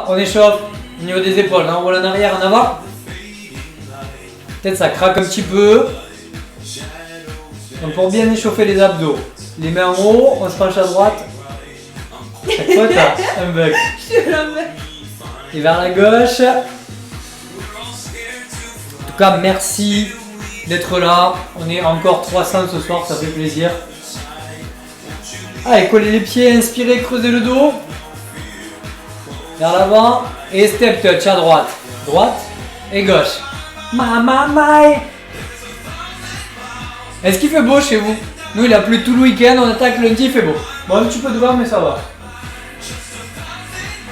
On échauffe au niveau des épaules, on roule en arrière, en avant. Peut-être ça craque un petit peu. Donc pour bien échauffer les abdos, les mains en haut, on se penche à droite. Chaque fois t'as un bug. Et vers la gauche. En tout cas, merci d'être là. On est encore 300 ce soir, ça fait plaisir. Allez, collez les pieds, inspirez, creusez le dos. Vers l'avant. Et step touch à droite. Droite et gauche. Est-ce qu'il fait beau chez vous? Nous, il a plu tout le week-end, on attaque lundi, il fait beau. Bon, un petit peu de vent, mais ça va.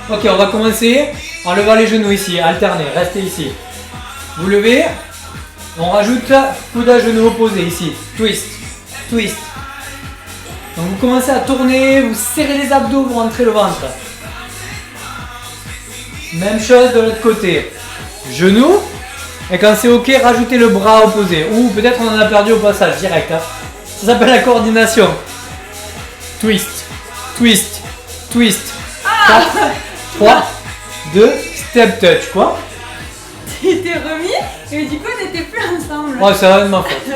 Ok, on va commencer en levant les genoux ici, alternez, restez ici. Vous levez, on rajoute coude à genou opposé ici, twist, twist. Donc vous commencez à tourner, vous serrez les abdos, vous rentrez le ventre. Même chose de l'autre côté, genou, et quand c'est ok, rajoutez le bras opposé. Ou peut-être on en a perdu au passage, direct. Hein. Ça s'appelle la coordination. Twist, twist, twist. 4, 3, 2, step touch, quoi. T'es remis et du coup on n'était plus ensemble. Oh, ça va de ma faute.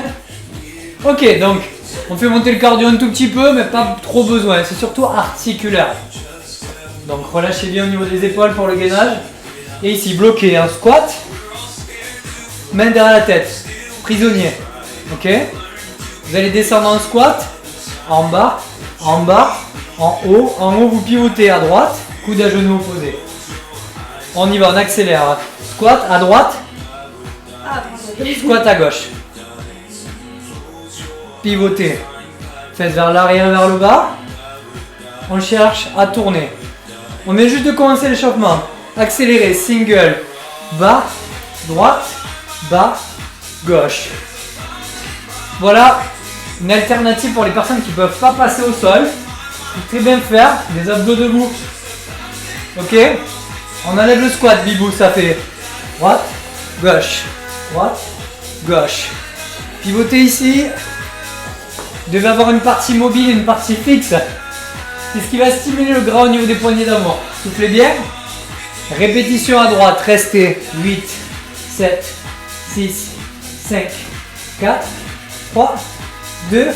Ok, donc on fait monter le cardio un tout petit peu, mais pas trop besoin. C'est surtout articulaire. Donc relâchez bien au niveau des épaules pour le gainage. Et ici, bloqué, un squat. Main derrière la tête, prisonnier. Ok. Vous allez descendre en squat, en bas, en bas, en haut. En haut, vous pivotez à droite, coude à genou opposé. On y va, on accélère. Squat à droite, squat à gauche. Pivotez. Faites vers l'arrière, vers le bas. On cherche à tourner. On vient juste de commencer l'échauffement. Accélérez, single, bas, droite, bas, gauche. Voilà une alternative pour les personnes qui ne peuvent pas passer au sol. Vous pouvez très bien faire des abdos debout. Ok? On enlève le squat, bibou, ça fait droite, gauche, droite, gauche. Pivotez ici. Vous devez avoir une partie mobile et une partie fixe. C'est ce qui va stimuler le gras au niveau des poignées d'amour. Soufflez bien. Répétition à droite, restez. 8, 7, 6, 5, 4, 3, 2,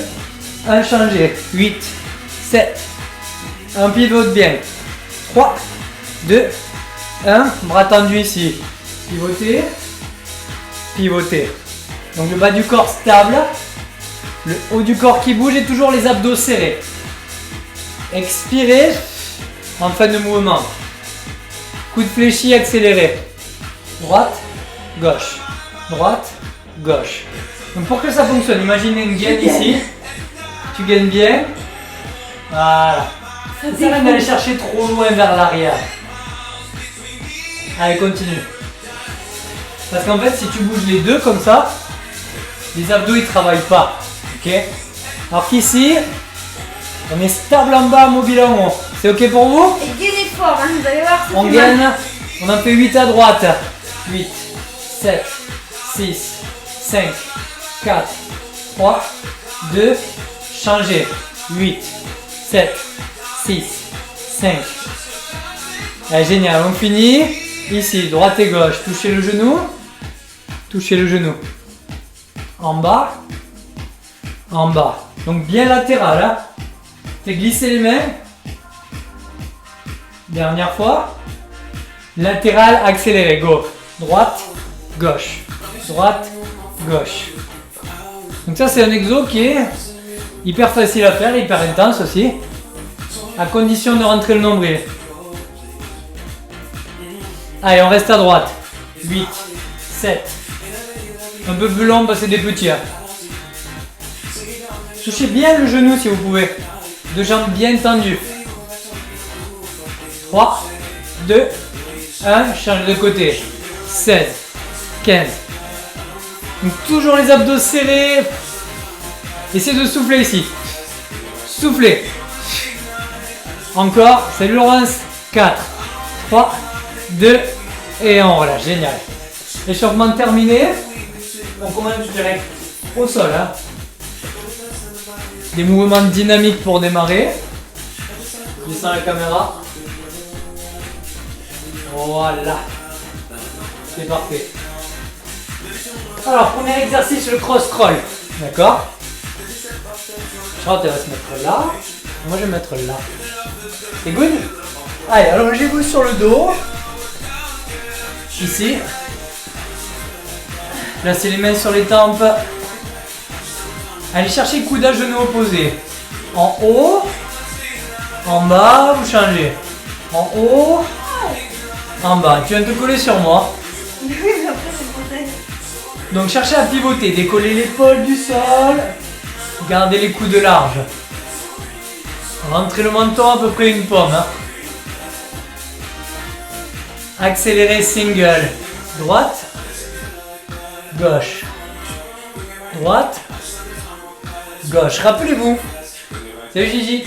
1, changez. 8, 7, 1, pivote bien. 3, 2, 1, bras tendu ici. Pivotez, pivotez. Donc le bas du corps stable, le haut du corps qui bouge et toujours les abdos serrés. Expirez en fin de mouvement. Coude fléchi, accéléré. Droite, gauche. Droite, gauche. Donc pour que ça fonctionne, imaginez une gaine ici. Tu gaines bien. Voilà. Ça sert à rien d'aller chercher trop loin vers l'arrière. Allez, continue. Parce qu'en fait, si tu bouges les deux comme ça, les abdos ils travaillent pas. Ok? Alors qu'ici, on est stable en bas, mobile en haut. C'est ok pour vous? Et gainez fort, hein, vous allez voir. On gaine, on en fait 8 à droite. 8, 7, 6, 5, 4, 3, 2, changez. 8, 7, 6, 5. Allez, génial, on finit. Ici, droite et gauche, touchez le genou. Touchez le genou. En bas. En bas. Donc bien latéral. Hein. Fais glisser les mains. Dernière fois. Latéral, accéléré. Go. Droite, gauche. Droite, gauche. Donc ça c'est un exo qui est hyper facile à faire, hyper intense aussi. À condition de rentrer le nombril. Allez, on reste à droite. 8, 7. Un peu plus long parce que c'est des petits. Hein. Touchez bien le genou si vous pouvez. Deux jambes bien tendues. 3, 2, 1. Change de côté. 16, 15. Donc toujours les abdos serrés. Essayez de souffler ici. Soufflez. Encore. Salut Laurence. 4, 3, 2 et on relâche. Génial. Échauffement terminé. On commence direct au sol. Hein. Des mouvements dynamiques pour démarrer. Je descends la caméra. Voilà. C'est parfait. Alors, premier exercice, le cross-scroll. D'accord? Charlotte, elle va se mettre là. Moi, je vais me mettre là. C'est good? Allez, allongez-vous sur le dos. Ici. Placez les mains sur les tempes. Allez chercher coude à genou opposé. En haut. En bas, vous changez. En haut. En bas. Tu viens de te coller sur moi. Oui, mais après c'est français. Donc cherchez à pivoter. Décollez l'épaule du sol. Gardez les coudes larges. Rentrez le menton à peu près une pomme. Hein. Accélérez single. Droite. Gauche. Droite. Gauche. Rappelez-vous. Salut Gigi.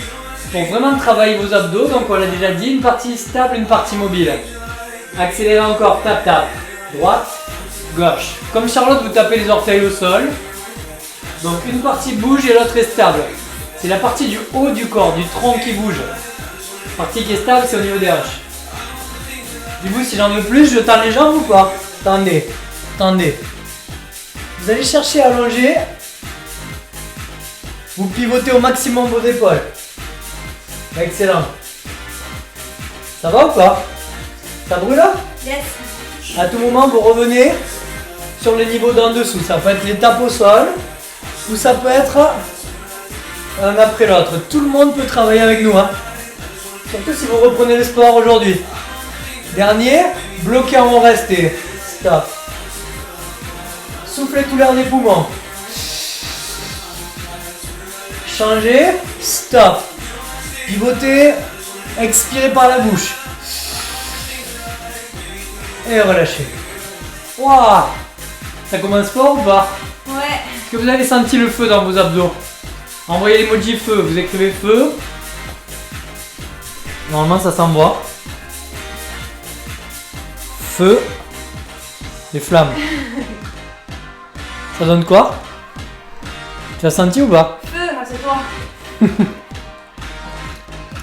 Pour vraiment travailler vos abdos, donc on l'a déjà dit, une partie stable, une partie mobile. Accélérez encore. Tap, tap. Droite. Gauche. Comme Charlotte, vous tapez les orteils au sol. Donc une partie bouge et l'autre est stable. C'est la partie du haut du corps, du tronc qui bouge. La partie qui est stable, c'est au niveau des hanches. Du coup, si j'en veux plus, je tends les jambes ou pas? Tendez, tendez. Vous allez chercher à allonger. Vous pivotez au maximum vos épaules. Excellent. Ça va ou pas? Ça brûle là? Yes. À tout moment, vous revenez sur le niveau d'en dessous. Ça peut être les tapes au sol ou ça peut être un après l'autre. Tout le monde peut travailler avec nous. Hein. Surtout si vous reprenez le sport aujourd'hui. Dernier, bloqué en resté. Stop. Soufflez tout l'air des poumons. Changez. Stop. Pivotez. Expirez par la bouche. Et relâchez. Waouh. Ça commence fort ou pas? Ouais. Est-ce que vous avez senti le feu dans vos abdos? Envoyez l'emoji feu. Vous écrivez feu. Normalement ça s'envoie. Feu. Les flammes. Ça donne quoi? Tu as senti ou pas? Feu, c'est toi.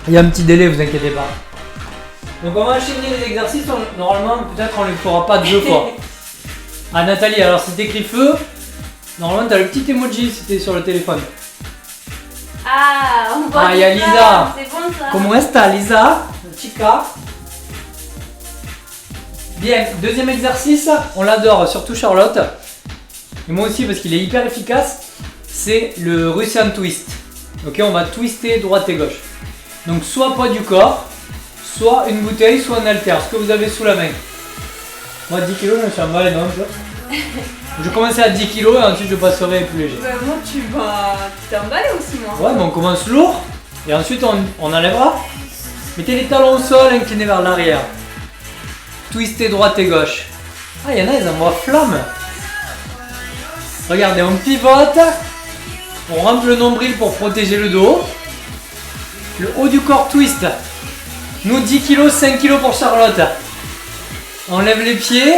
Il y a un petit délai, vous inquiétez pas. Donc on va enchaîner les exercices. Normalement, peut-être on ne les fera pas deux fois. Ah Nathalie, alors si t'écris feu, normalement t'as le petit emoji si t'es sur le téléphone. Ah, on voit. Ah, il y a tout ça. Lisa. C'est bon ça. Comment est-ce Lisa? Chica. Bien, deuxième exercice, on l'adore, surtout Charlotte. Et moi aussi parce qu'il est hyper efficace. C'est le Russian twist. Ok, on va twister droite et gauche. Donc soit poids du corps, soit une bouteille, soit un haltère. Ce que vous avez sous la main. Moi 10 kg, je me suis emballé non un peu. Je commençais à 10 kg et ensuite je passerai plus léger. Bah, moi tu t'es emballé aussi moi. Ouais, mais on commence lourd et ensuite on enlèvera. Mettez les talons au sol, inclinés vers l'arrière. Twistez droite et gauche. Ah, il y en a, ils envoient flamme. Regardez, on pivote. On rentre le nombril pour protéger le dos. Le haut du corps twist. Nous 10 kg, 5 kg pour Charlotte. On lève les pieds.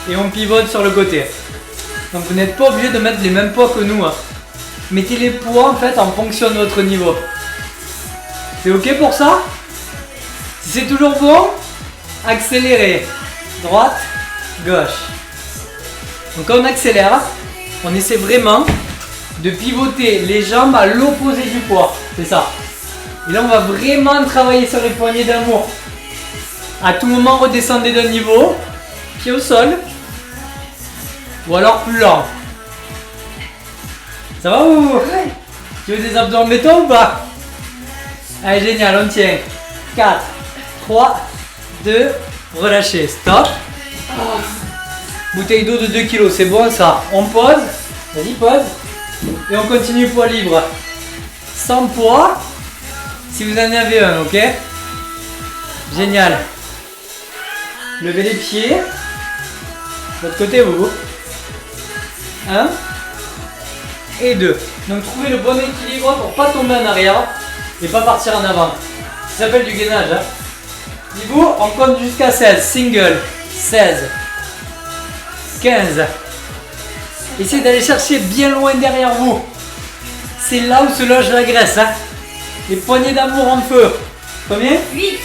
Et on pivote sur le côté. Donc vous n'êtes pas obligé de mettre les mêmes poids que nous. Hein. Mettez les poids en fait en fonction de votre niveau. C'est ok pour ça? Si c'est toujours bon, accélérez. Droite, gauche. Donc quand on accélère, on essaie vraiment de pivoter les jambes à l'opposé du poids. C'est ça. Et là on va vraiment travailler sur les poignées d'amour. À tout moment redescendez d'un niveau. Pied au sol. Ou alors plus lent. Ça va ou? Ouais. Tu veux des abdos en béton ou pas? Allez, génial, on tient. 4, 3, 2, relâchez, stop. Bouteille d'eau de 2 kg, c'est bon ça. On pose, vas-y pose. Et on continue poids libre. Sans poids, si vous en avez un, ok? Génial. Levez les pieds. De l'autre côté, vous. 1 et 2. Donc trouvez le bon équilibre pour pas tomber en arrière et pas partir en avant. Ça s'appelle du gainage. Hein. Du coup, on compte jusqu'à 16. Single. 16. 15. Essayez d'aller chercher bien loin derrière vous. C'est là où se loge la graisse. Hein. Les poignées d'amour en feu. Combien? 8.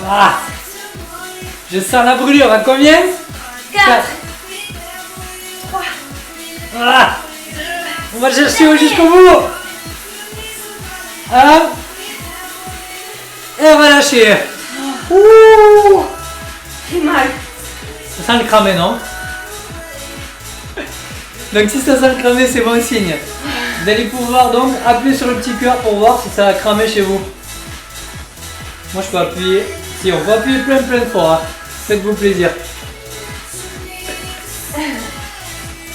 Ah. Je sens la brûlure, à combien? 4, 3, Ah. On va chercher jusqu'au bout. 1. Et on va lâcher. Ouh. j'ai mal. Ça sent le cramer, non? Donc si ça sent le cramer, c'est bon signe. Vous allez pouvoir donc appuyer sur le petit cœur pour voir si ça va cramer chez vous. Moi je peux appuyer. Si, on peut appuyer plein de fois. Hein. Faites-vous plaisir.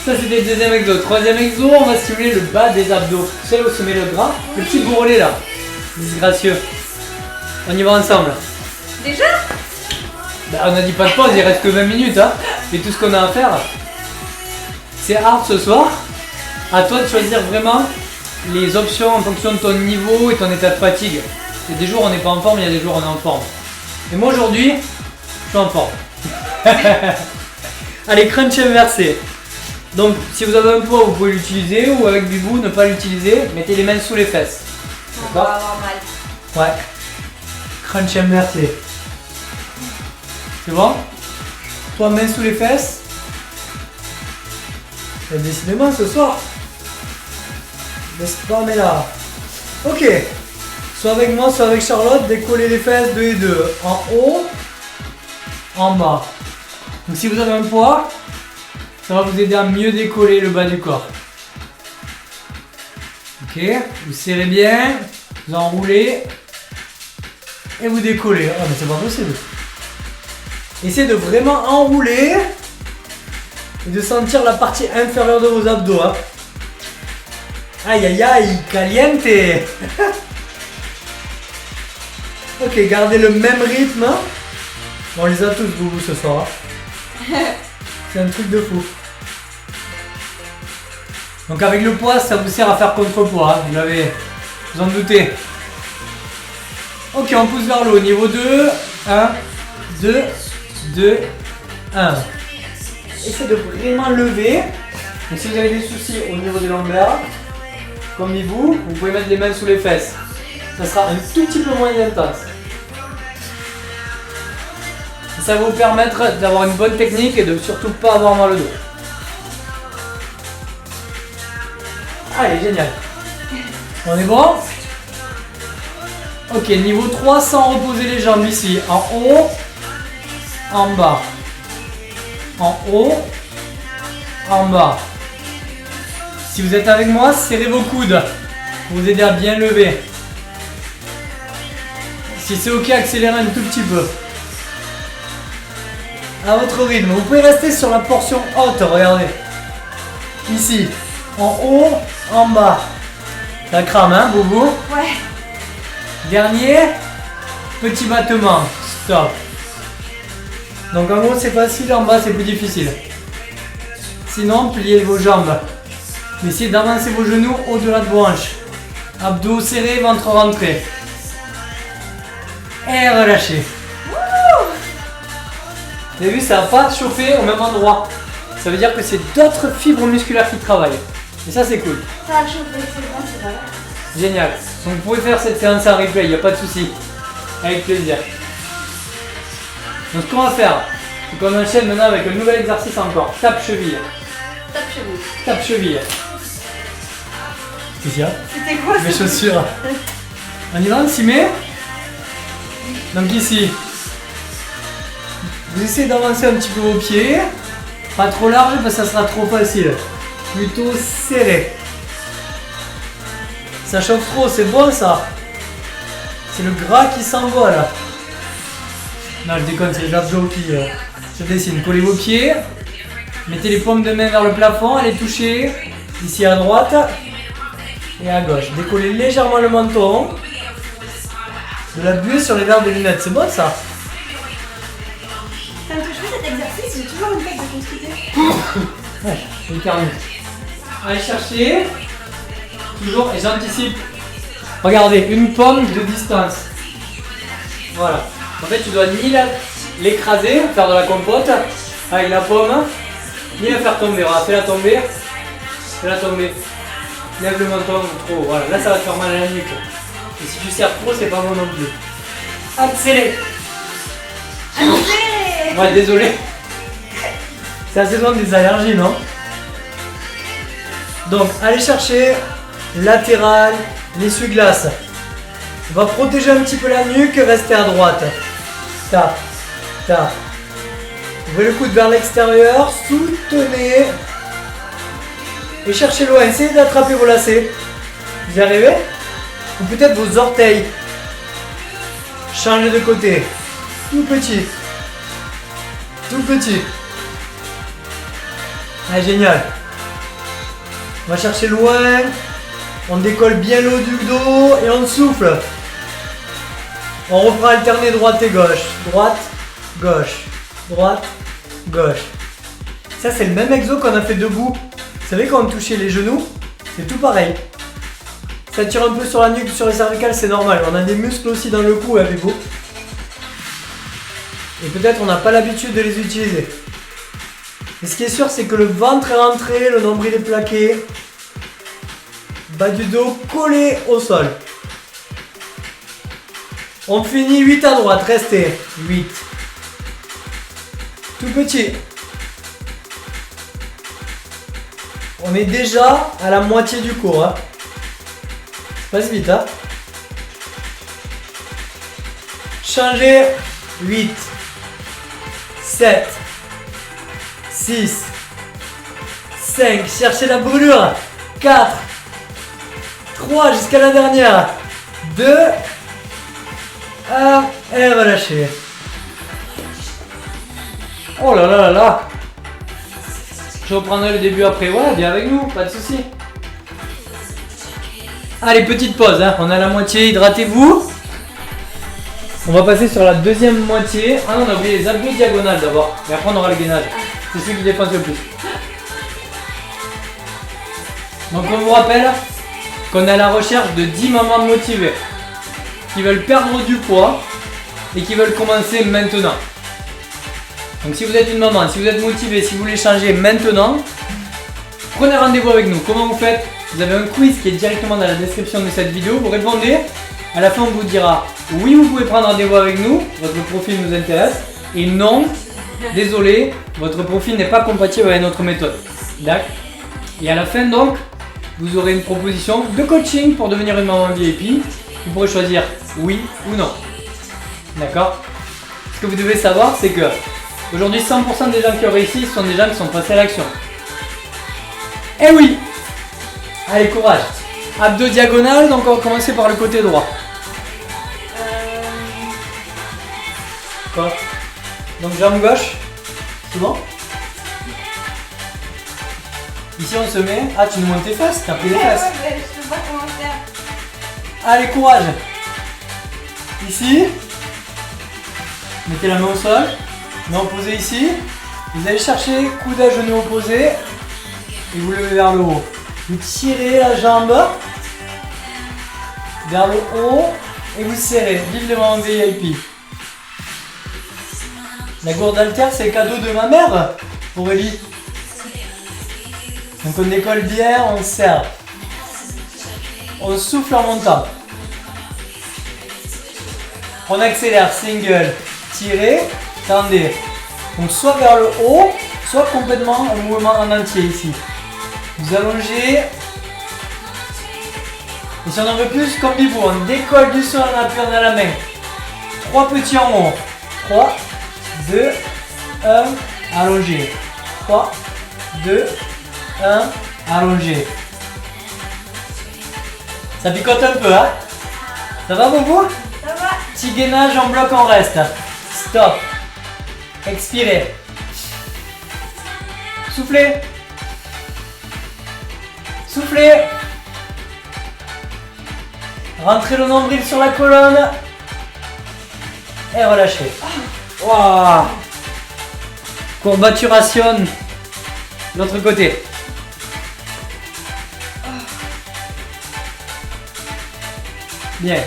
Ça c'était le deuxième exo. Troisième exo, on va stimuler le bas des abdos. Vous savez où se met le gras? Le petit bourrelet là. Disgracieux. On y va ensemble. Déjà? Bah, on a dit pas de pause, il reste que 20 minutes. Hein. Et tout ce qu'on a à faire, c'est hard ce soir. À toi de choisir vraiment les options en fonction de ton niveau et ton état de fatigue. Il y a des jours on n'est pas en forme, il y a des jours on est en forme. Et moi aujourd'hui, je suis en forme. Allez, crunch inversé. Donc si vous avez un poids, vous pouvez l'utiliser ou avec Bibou, ne pas l'utiliser. Mettez les mains sous les fesses. On va avoir mal. Ouais. Crunch inversé. C'est bon? Toi, mains sous les fesses. Et décidément ce soir. Laisse pas, mais là. Ok. Soit avec moi, soit avec Charlotte, décoller les fesses 2 et 2. En haut, en bas. Donc si vous avez un poids, ça va vous aider à mieux décoller le bas du corps. Ok. Vous serrez bien, vous enroulez et vous décollez. Ah mais c'est pas possible. Essayez de vraiment enrouler et de sentir la partie inférieure de vos abdos. Hein. Aïe aïe aïe, caliente. Ok, gardez le même rythme. On les a tous, Boubou, ce soir. Hein. C'est un truc de fou. Donc avec le poids, ça vous sert à faire contrepoids. Hein. Vous en doutez. Ok, on pousse vers le haut. Niveau 2, 1, 2, 2, 1. Essayez de vraiment lever. Donc si vous avez des soucis au niveau des lombaires, comme vous pouvez mettre les mains sous les fesses. Ça sera un tout petit peu moins intense. Et ça va vous permettre d'avoir une bonne technique et de surtout pas avoir mal au dos. Allez, génial. On est bon? Ok, niveau 3 sans reposer les jambes ici. En haut, en bas. En haut, en bas. Si vous êtes avec moi, serrez vos coudes pour vous aider à bien lever. Si c'est ok, accélérez un tout petit peu. À votre rythme. Vous pouvez rester sur la portion haute, regardez. Ici, en haut, en bas. Ça crame, hein, Boubou? Ouais. Dernier, petit battement. Stop. Donc en haut, c'est facile, en bas, c'est plus difficile. Sinon, pliez vos jambes. Essayez d'avancer vos genoux au-delà de vos hanches. Abdos serrés, ventre rentré. Et relâchez. Vous avez vu, ça n'a pas chauffé au même endroit. Ça veut dire que c'est d'autres fibres musculaires qui travaillent. Et ça, c'est cool. Ça a chauffé, c'est bon, c'est vrai. Génial. Donc vous pouvez faire cette séance en replay, il n'y a pas de souci. Avec plaisir. Donc ce qu'on va faire, c'est qu'on enchaîne maintenant avec un nouvel exercice encore. Tape cheville. Tape cheville. Tape cheville. C'est ça? C'était quoi Mes ça? chaussures. On y va, on s'y met. Donc ici, vous essayez d'avancer un petit peu vos pieds. Pas trop large parce que ça sera trop facile. Plutôt serré. Ça chauffe trop, c'est bon ça. C'est le gras qui s'envoie là. Non, je déconne, c'est les abdos qui se dessinent. Collez vos pieds. Mettez les paumes de main vers le plafond, allez toucher. Ici à droite et à gauche. Décollez légèrement le menton. De la buée sur les verres de lunettes, c'est bon ça? Quand je fais cet exercice, j'ai toujours une tête de constiper. Ouais, une carnet. Allez chercher. Toujours, et j'anticipe. Regardez, une pomme de distance. Voilà. En fait, tu dois ni l'écraser, faire de la compote avec la pomme, ni la faire tomber. Voilà, fais-la tomber. Fais-la tomber. Lève le menton trop. Voilà, là ça va te faire mal à la nuque. Et si tu serres trop, c'est pas bon non plus. Accélère. Allez. Ouais, désolé. C'est la saison des allergies, non? Donc, allez chercher latéral, l'essuie-glace. On va protéger un petit peu la nuque, restez à droite. Tap, tap. Ouvrez le coude vers l'extérieur, soutenez. Et cherchez loin, essayez d'attraper vos lacets. Vous y arrivez? Ou peut-être vos orteils. Changez de côté. Tout petit. Tout petit. Ah, génial. On va chercher loin. On décolle bien le haut du dos et on souffle. On refera alterner droite et gauche. Droite, gauche. Droite, gauche. Ça, c'est le même exo qu'on a fait debout. Vous savez, quand on touchait les genoux, c'est tout pareil. Ça tire un peu sur la nuque, sur les cervicales, c'est normal. On a des muscles aussi dans le cou, avez-vous? Et peut-être on n'a pas l'habitude de les utiliser. Mais ce qui est sûr, c'est que le ventre est rentré, le nombril est plaqué. Bas du dos collé au sol. On finit 8 à droite, restez. 8. Tout petit. On est déjà à la moitié du cours. Hein. Ça passe vite. Hein. Changez. 8. 7. 6. 5. Cherchez la brûlure. 4. 3 jusqu'à la dernière. 2. 1. Et relâchez. Oh là là là là. Je reprendrai le début après. Ouais, viens avec nous, pas de soucis. Allez, petite pause. Hein. On a la moitié. Hydratez-vous. On va passer sur la deuxième moitié. Ah non, on a oublié les abdos diagonales d'abord. Et après, on aura le gainage. C'est celui qui dépense le plus. Donc, on vous rappelle qu'on est à la recherche de 10 mamans motivées qui veulent perdre du poids et qui veulent commencer maintenant. Donc si vous êtes une maman, si vous êtes motivé, si vous voulez changer maintenant, prenez rendez-vous avec nous. Comment vous faites? Vous avez un quiz qui est directement dans la description de cette vidéo. Vous répondez, à la fin on vous dira oui, vous pouvez prendre rendez-vous avec nous, votre profil nous intéresse, et non, désolé, votre profil n'est pas compatible avec notre méthode. D'accord? Et à la fin donc, vous aurez une proposition de coaching pour devenir une maman VIP. Vous pourrez choisir oui ou non. D'accord? Ce que vous devez savoir, c'est que aujourd'hui 100% des gens qui ont réussi sont des gens qui sont passés à l'action. Eh oui! Allez, courage! Abdos diagonales, donc on va commencer par le côté droit. Quoi? Donc jambe gauche. C'est bon? Ici on se met. Ah, tu nous montes tes fesses? T'as pris les fesses? Ouais, mais je sais pas comment faire. Allez, courage! Ici. Mettez la main au sol. Main opposée ici. Vous allez chercher coude à genou opposé. Et vous levez vers le haut. Vous tirez la jambe vers le haut. Et vous serrez. Vive les mamans VIP. La gourde haltère, c'est le cadeau de ma mère, Aurélie. Donc on décolle bien, on serre. On souffle en montant. On accélère, single, tirez, tendez. Donc soit vers le haut, soit complètement un mouvement en entier ici. Vous allongez. Et si on en veut plus, comme vous, on décolle du sol en appuyant dans la main. 3 petits en haut. 3, 2, 1, allongé. 3, 2, 1, allongé. Ça picote un peu, hein? Ça va pour vous? Ça va? Petit gainage, en bloc, on reste. Stop. Expirez. Soufflez. Soufflez. Rentrez le nombril sur la colonne. Et relâchez. Wow. Courbaturation. L'autre côté. Bien.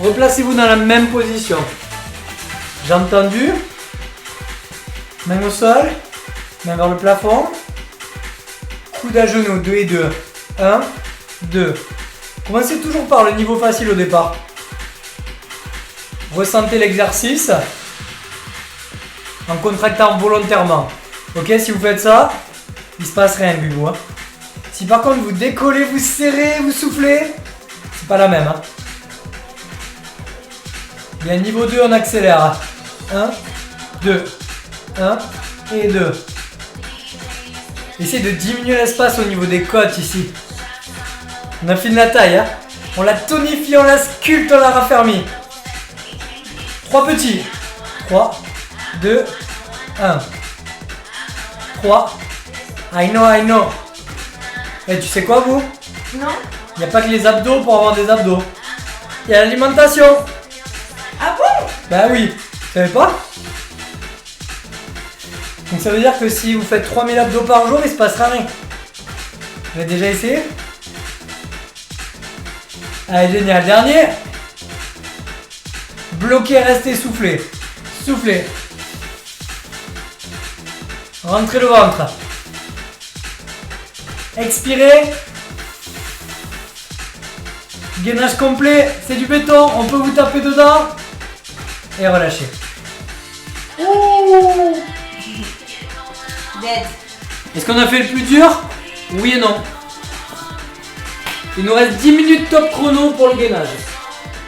Replacez-vous dans la même position. Jambes tendues. Main au sol. Main vers le plafond. Coude à genoux. 2 et 2. 1, 2. Commencez toujours par le niveau facile au départ. Ressentez l'exercice. en contractant volontairement. Ok, si vous faites ça, il se passe rien, Bubou. Hein. Si par contre vous décollez, vous serrez, vous soufflez, c'est pas la même. Hein. Bien, niveau 2, on accélère. 1, 2, 1 et 2. Essayez de diminuer l'espace au niveau des côtes ici. On affine la taille. Hein. On la tonifie, on la sculpte, on la raffermit. 3 petits. 3, 2, 1. 3. I know. Et tu sais quoi, vous? Non. Il n'y a pas que les abdos pour avoir des abdos. Il y a l'alimentation. Ah bon? Bah oui, vous savez pas? Donc ça veut dire que si vous faites 3000 abdos par jour, il se passera rien. Vous avez déjà essayé? Allez, génial. Dernier. Bloquez, restez, soufflez. Soufflez. Rentrez le ventre. Expirez. Gainage complet, c'est du béton, on peut vous taper dedans. Et relâchez. Ouh. Dead. Est-ce qu'on a fait le plus dur? Oui et non. Il nous reste 10 minutes top chrono pour le gainage.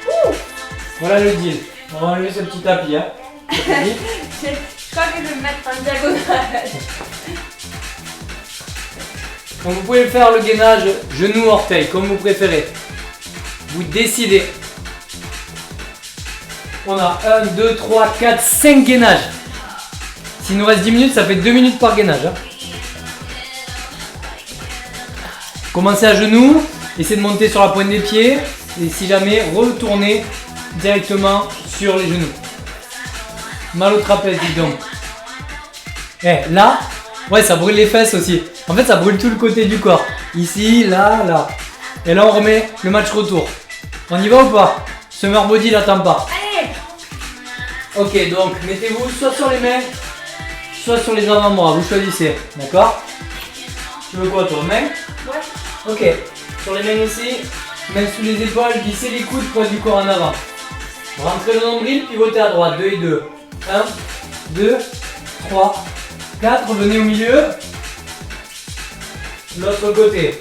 Ouh. Voilà le deal. On va enlever ce petit tapis. Hein. Je crois que je vais me mettre en diagonale. Donc vous pouvez faire le gainage genou-orteil, comme vous préférez. Vous décidez. On a 1, 2, 3, 4, 5 gainages. S'il nous reste 10 minutes, ça fait 2 minutes par gainage. Hein. Commencez à genoux, essayez de monter sur la pointe des pieds. Et si jamais, retournez directement sur les genoux. Mal au trapèze, dis donc. Eh, là, ouais, ça brûle les fesses aussi. En fait, ça brûle tout le côté du corps. Ici, là, là. Et là, on remet le match retour. On y va ou pas? Summer body l'attend pas. Allez. Ok, donc mettez-vous soit sur les mains, soit sur les avant-bras. Vous choisissez, d'accord? Tu veux quoi, toi? Main? Ouais. Ok. Sur les mains ici, mains sous les épaules, glissez les coudes, poids du corps en avant. Rentrez le nombril, pivotez à droite. 2 et 2. 1, 2, 3, 4. Venez au milieu. L'autre côté.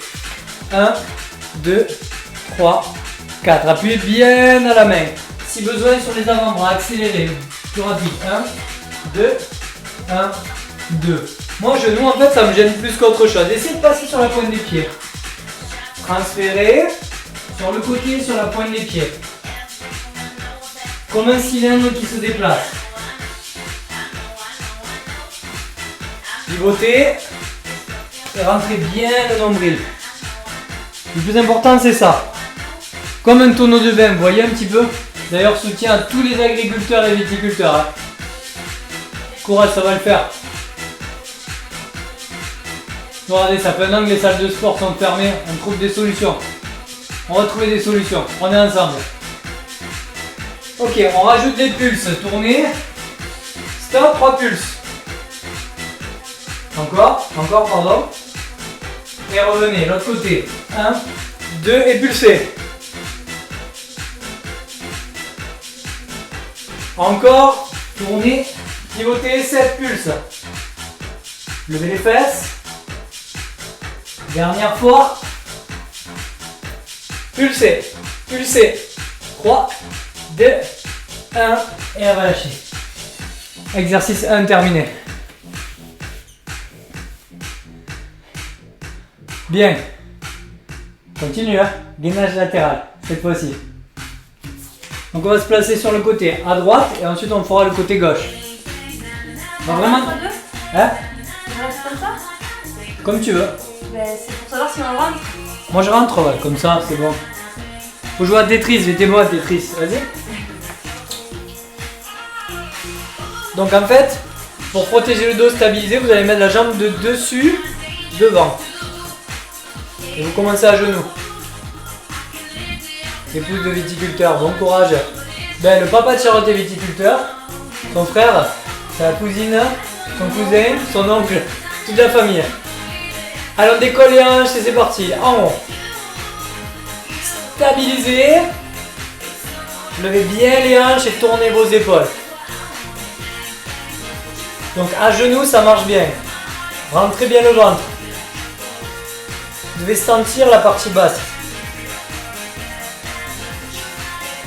1, 2, 3, 4. Appuyez bien à la main. Si besoin, sur les avant-bras, accélérez. Plus rapide. 1, 2, 1, 2. Moi, genou, en fait, ça me gêne plus qu'autre chose. Essayez de passer sur la pointe des pieds. Transférez sur le côté, sur la pointe des pieds. Comme un cylindre qui se déplace. Pivotez. Et rentrez bien le nombril. Le plus important, c'est ça. Comme un tonneau de vin, vous voyez un petit peu? D'ailleurs, soutien à tous les agriculteurs et viticulteurs. Hein. Courage, ça va le faire. Regardez, ça fait un an que les salles de sport sont fermées. On trouve des solutions. On va trouver des solutions. On est ensemble. Ok, on rajoute des pulses. Tournez. Stop, 3 pulses. Encore, pardon. Et revenez, l'autre côté. 1, 2 et pulsez. Encore, tournez, pivotez, 7 pulses. Levez les fesses. Dernière fois. Pulsez, pulsez. 3, 2, 1 et relâchez. Exercice 1 terminé. Bien. Continue, hein. Gainage latéral, cette fois-ci. Donc on va se placer sur le côté à droite et ensuite on fera le côté gauche. Donc vraiment. Hein? On reste comme ça? Comme tu veux. Ben, c'est pour savoir si on rentre. Moi je rentre, ouais, comme ça, c'est bon. Faut jouer à Tetris, mettez-moi à Tetris, vas-y. Donc en fait, pour protéger le dos stabilisé, vous allez mettre la jambe de dessus, devant. Et vous commencez à genoux. Épouse de viticulteur, bon courage. Ben, le papa de Charlotte est viticulteur. Son frère, sa cousine, son cousin, son oncle, toute la famille. Allez, on décolle les hanches et c'est parti. En haut. Stabilisez. Levez bien les hanches et tournez vos épaules. Donc à genoux, ça marche bien. Rentrez bien le ventre. Vous devez sentir la partie basse.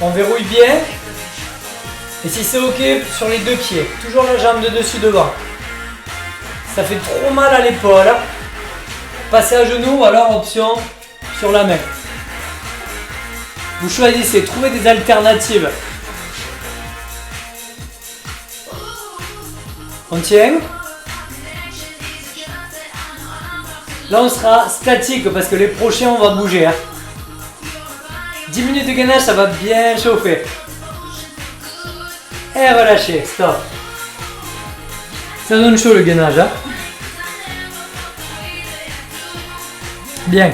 On verrouille bien. Et si c'est ok, sur les deux pieds. Toujours la jambe de dessus devant. Ça fait trop mal à l'épaule. Passez à genoux ou alors option sur la main. Vous choisissez, trouvez des alternatives. On tient. Là on sera statique parce que les prochains on va bouger. 10 minutes de gainage, ça va bien chauffer. Et relâchez, stop. Ça donne chaud le gainage. Bien.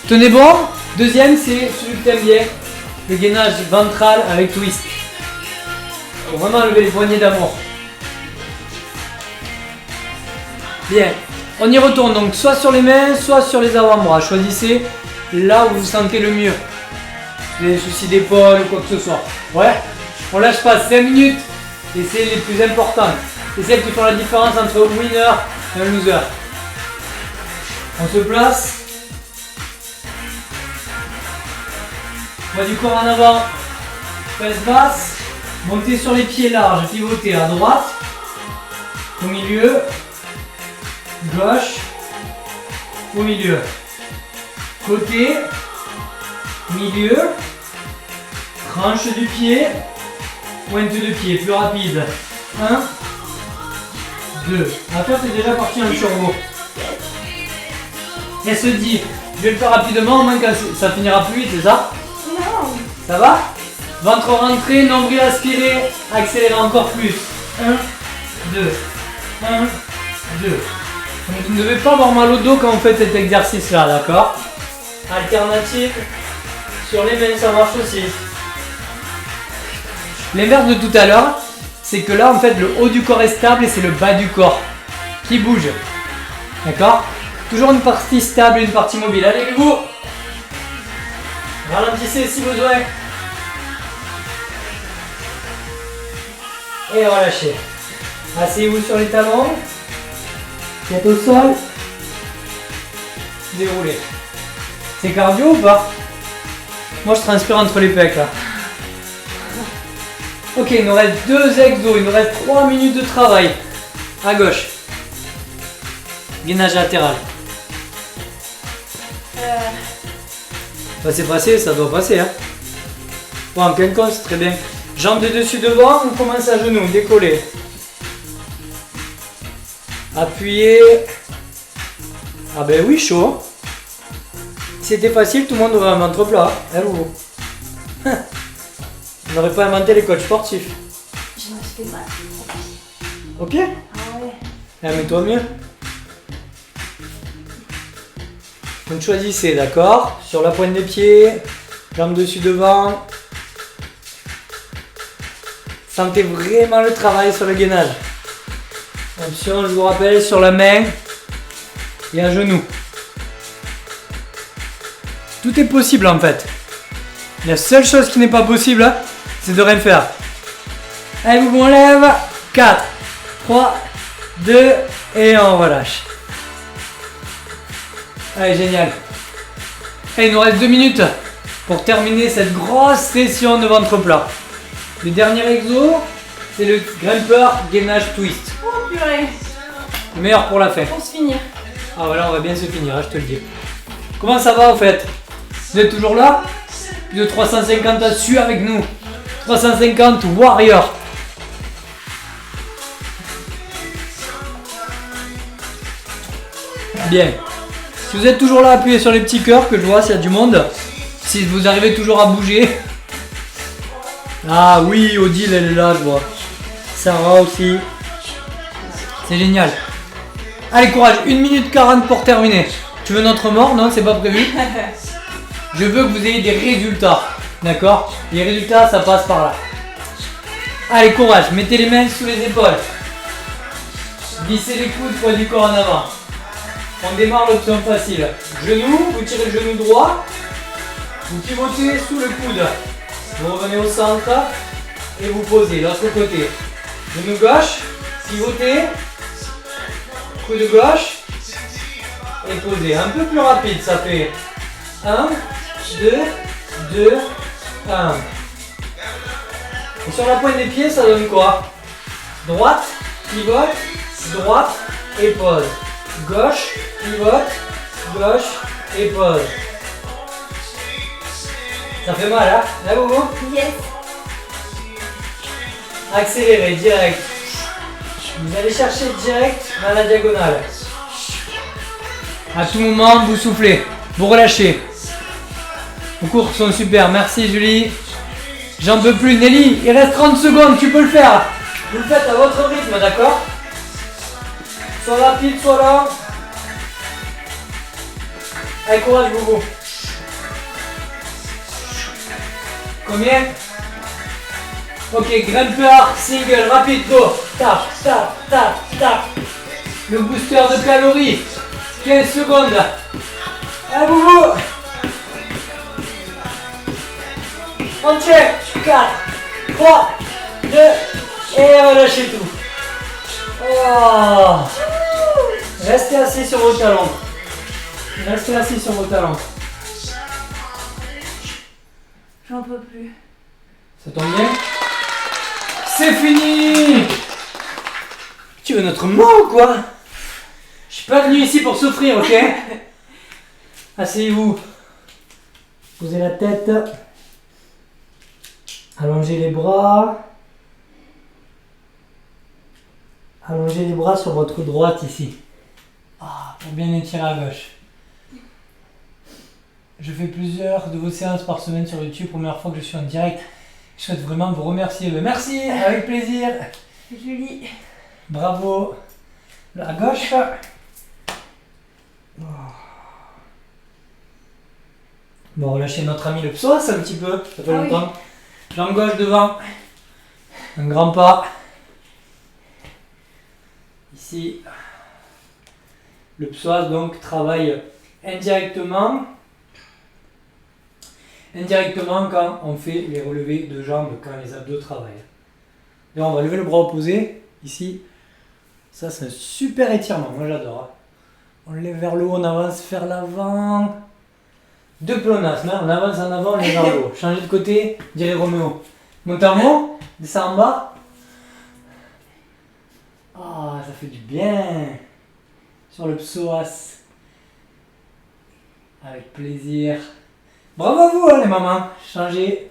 Tenez bon. Deuxième, c'est celui que t'aimes bien. Le gainage ventral avec twist. Faut vraiment lever les poignées d'amour. Bien. On y retourne donc soit sur les mains, soit sur les avant-bras. Choisissez là où vous sentez le mieux. Si vous avez des soucis d'épaule ou quoi que ce soit. Ouais. On lâche pas 5 minutes. Et c'est les plus importantes. C'est celles qui font la différence entre un winner et un loser. On se place. Poids du corps en avant. Fesses basses. Montez sur les pieds larges. Pivotez à droite. Au milieu. Gauche. Au milieu. Côté. Milieu. Tranche du pied. Pointe de pied. Plus rapide. 1. 2. À toi, c'est déjà parti en turbo. Elle se dit, je vais le faire rapidement, au moins quand ça finira plus vite, c'est ça? Non. Ça va? Ventre rentré, nombril aspiré, accélérez encore plus. 1, 2, 1, 2. Donc vous ne devez pas avoir mal au dos quand vous faites cet exercice-là, d'accord? Alternative, sur les mains, ça marche aussi. L'inverse de tout à l'heure, c'est que là, en fait, le haut du corps est stable et c'est le bas du corps qui bouge. D'accord? Toujours une partie stable et une partie mobile. Allez, vous ralentissez si besoin. Et relâchez. Asseyez-vous sur les talons. Tête au sol. Déroulez. C'est cardio ou pas? Moi, je transpire entre les pecs là. Ok, il nous reste 2 exos. Il nous reste 3 minutes de travail. À gauche. Gainage latéral. Bah, c'est passé, ça doit passer. Hein. Bon, en plein compte, c'est très bien. Jambes de dessus devant, on commence à genoux, décoller. Appuyez. Ah ben oui, chaud. Si c'était facile, tout le monde aurait un ventre plat. Hein, vous. On n'aurait pas inventé les coachs sportifs. Je me fais mal. Ok. Ah ouais. Ah, mais toi mieux. Donc choisissez, d'accord? Sur la pointe des pieds, jambes dessus devant. Sentez vraiment le travail sur le gainage. Option, je vous rappelle, sur la main et à genoux. Tout est possible en fait. La seule chose qui n'est pas possible, c'est de rien faire. Allez, vous on lève. 4, 3, 2 et on relâche. Allez, génial. Et il nous reste 2 minutes pour terminer cette grosse session de ventre plat. Le dernier exo, c'est le grimpeur gainage twist. Oh purée. Le meilleur pour la fin. Pour se finir. Ah voilà, on va bien se finir, hein, je te le dis. Comment ça va au fait? Vous êtes toujours là? Plus de 350 à su avec nous. 350 warriors. Bien. Si vous êtes toujours là, appuyez sur les petits cœurs que je vois s'il y a du monde. Si vous arrivez toujours à bouger. Ah oui, Odile elle est là, je vois. Sarah aussi. C'est génial. Allez, courage, 1 minute 40 pour terminer. Tu veux notre mort? Non, c'est pas prévu. Je veux que vous ayez des résultats. D'accord? Les résultats, ça passe par là. Allez, courage, mettez les mains sous les épaules. Glissez les coudes, poids du corps en avant. On démarre l'option facile. Genou, vous tirez le genou droit. Vous pivotez sous le coude. Vous revenez au centre et vous posez l'autre côté. Genou gauche, Pivotez. Coup de gauche. Et posez. Un peu plus rapide, ça fait 1, 2, 2, 1. Et sur la pointe des pieds, ça donne quoi? Droite, pivote, droite et pose. Gauche, pivote, gauche et pose. Ça fait mal, hein? Là, Bobo? Yes. Accélérez, direct. Vous allez chercher direct dans la diagonale. À tout moment, vous soufflez, vous relâchez. Vos cours sont super, merci Julie. J'en peux plus, Nelly, il reste 30 secondes, tu peux le faire. Vous le faites à votre rythme, d'accord? Soit rapide, soit lent. Allez, courage, Bobo. Combien? Ok, grimpeur, single, rapide, go. Tap, tap, tap, tap. Le booster de calories. 15 secondes. Allez, Boubou. On check. 4, 3, 2, et relâchez tout. Oh. Restez assis sur vos talons. Restez assis sur vos talons. J'en peux plus. Ça tombe bien? C'est fini! Tu veux notre mot ou quoi? Je suis pas venu ici pour souffrir, ok? Asseyez-vous. Posez la tête. Allongez les bras. Allongez les bras sur votre droite ici. Ah, pour bien étirer à gauche. Je fais plusieurs de vos séances par semaine sur YouTube. Première fois que je suis en direct. Je souhaite vraiment vous remercier. Merci, avec plaisir. Julie. Bravo. À gauche. Bon, relâchez notre ami le psoas un petit peu. Ça fait longtemps. Jambe gauche devant. Un grand pas. Ici. Le psoas donc travaille indirectement quand on fait les relevés de jambes, quand les abdos travaillent. Et on va lever le bras opposé, ici. Ça, c'est un super étirement, moi j'adore. On le lève vers le haut, on avance vers l'avant. Deux plonasmes, hein. On avance en avant, on lève vers le haut. Changez de côté, dirait Roméo. Monte en haut, descend en bas. Ah, ça fait du bien. Sur le psoas. Avec plaisir. Bravo à vous, hein, les mamans. Changez.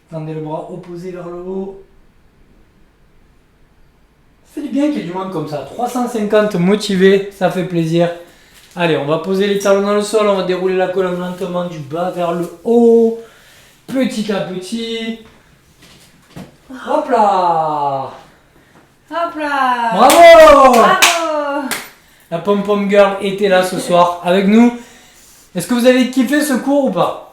Tendez le bras opposé vers le haut. Ça fait du bien qu'il y ait du monde comme ça. 350 motivés, ça fait plaisir. Allez, on va poser les talons dans le sol. On va dérouler la colonne lentement du bas vers le haut. Petit à petit. Hop là. Hop là. Bravo. Bravo. La Pom Pom Girl était là ce soir avec nous. Est-ce que vous avez kiffé ce cours ou pas?